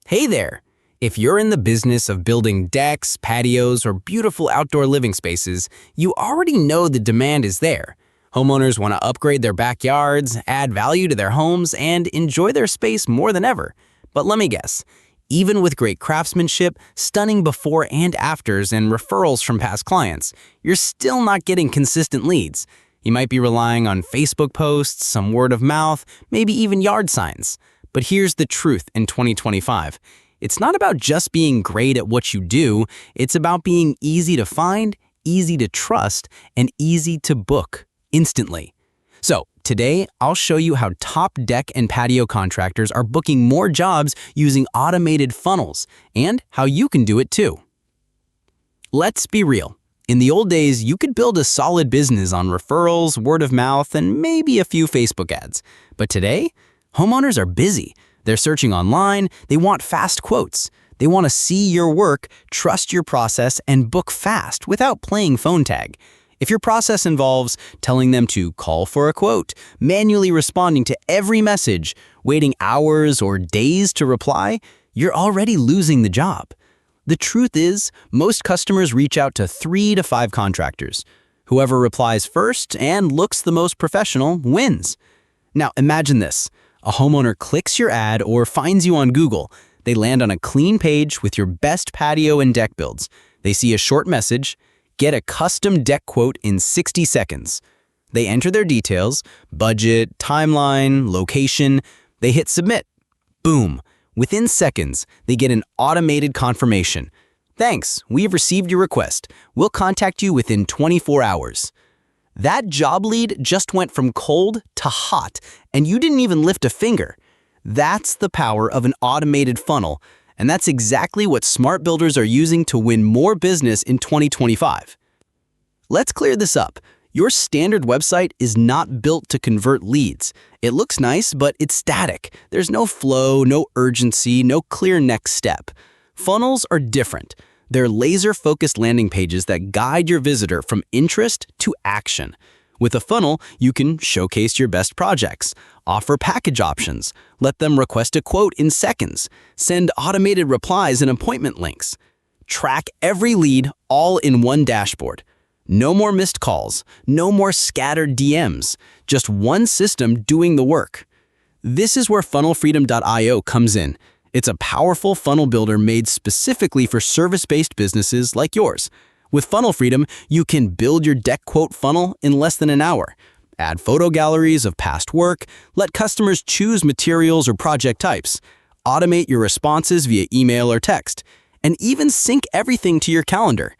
Hey there! If you're in the business of building decks, patios, or beautiful outdoor living spaces, you already know the demand is there. Homeowners want to upgrade their backyards, add value to their homes, and enjoy their space more than ever. But let me guess, even with great craftsmanship, stunning before and afters, and referrals from past clients, you're still not getting consistent leads. You might be relying on Facebook posts, some word of mouth, maybe even yard signs. But here's the truth in 2025. It's not about just being great at what you do, it's about being easy to find, easy to trust, and easy to book instantly. So today, I'll show you how top deck and patio contractors are booking more jobs using automated funnels, and how you can do it too. Let's be real. In the old days, you could build a solid business on referrals, word of mouth, and maybe a few Facebook ads. But today, homeowners are busy. They're searching online, they want fast quotes. They want to see your work, trust your process, and book fast without playing phone tag. If your process involves telling them to call for a quote, manually responding to every message, waiting hours or days to reply, you're already losing the job. The truth is, most customers reach out to 3 to 5 contractors. Whoever replies first and looks the most professional wins. Now imagine this. A homeowner clicks your ad or finds you on Google. They land on a clean page with your best patio and deck builds. They see a short message, get a custom deck quote in 60 seconds. They enter their details, budget, timeline, location. They hit submit. Boom. Within seconds, they get an automated confirmation. Thanks, we've received your request. We'll contact you within 24 hours. That job lead just went from cold to hot, and you didn't even lift a finger. That's the power of an automated funnel, and that's exactly what smart builders are using to win more business in 2025. Let's clear this up. Your standard website is not built to convert leads. It looks nice, but it's static. There's no flow, no urgency, no clear next step. Funnels are different. They're laser-focused landing pages that guide your visitor from interest to action. With a funnel, you can showcase your best projects, offer package options, let them request a quote in seconds, send automated replies and appointment links. Track every lead all in one dashboard. No more missed calls, no more scattered DMs, just one system doing the work. This is where funnelfreedom.io comes in. It's a powerful funnel builder made specifically for service-based businesses like yours. With Funnel Freedom, you can build your deck quote funnel in less than an hour. Add photo galleries of past work, let customers choose materials or project types, automate your responses via email or text, and even sync everything to your calendar.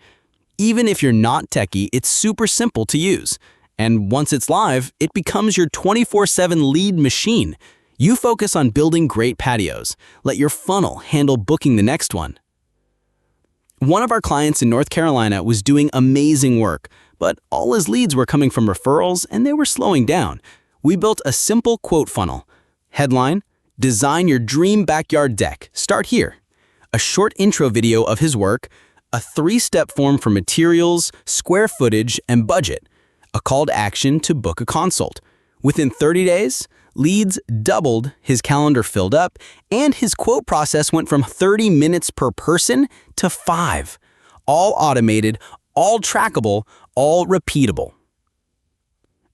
Even if you're not techie, it's super simple to use. And once it's live, it becomes your 24/7 lead machine. You focus on building great patios. Let your funnel handle booking the next one. One of our clients in North Carolina was doing amazing work, but all his leads were coming from referrals and they were slowing down. We built a simple quote funnel. Headline, design your dream backyard deck. Start here. A short intro video of his work, a 3-step form for materials, square footage, and budget. A call to action to book a consult. Within 30 days, leads doubled, his calendar filled up, and his quote process went from 30 minutes per person to 5. All automated, all trackable, all repeatable.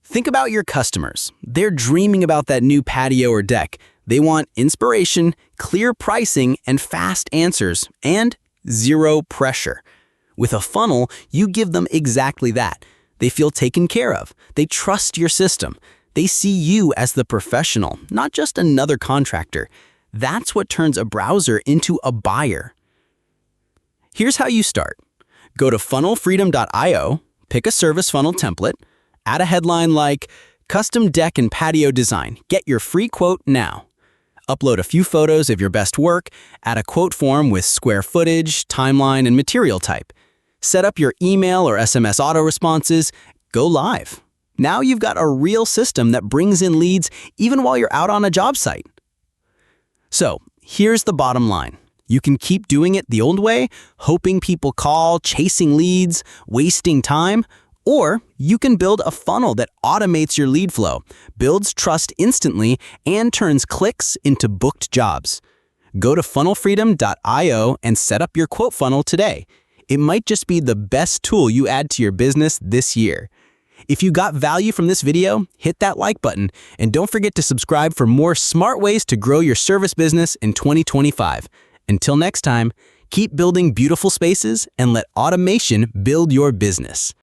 Think about your customers. They're dreaming about that new patio or deck. They want inspiration, clear pricing, and fast answers, and zero pressure. With a funnel, you give them exactly that. They feel taken care of. They trust your system. They see you as the professional, not just another contractor. That's what turns a browser into a buyer. Here's how you start. Go to funnelfreedom.io, pick a service funnel template, add a headline like, Custom Deck and Patio Design. Get your free quote now. Upload a few photos of your best work, add a quote form with square footage, timeline, and material type. Set up your email or SMS auto responses, go live. Now you've got a real system that brings in leads even while you're out on a job site. So here's the bottom line. You can keep doing it the old way, hoping people call, chasing leads, wasting time, or you can build a funnel that automates your lead flow, builds trust instantly, and turns clicks into booked jobs. Go to funnelfreedom.io and set up your quote funnel today. It might just be the best tool you add to your business this year. If you got value from this video, hit that like button and don't forget to subscribe for more smart ways to grow your service business in 2025. Until next time, keep building beautiful spaces and let automation build your business.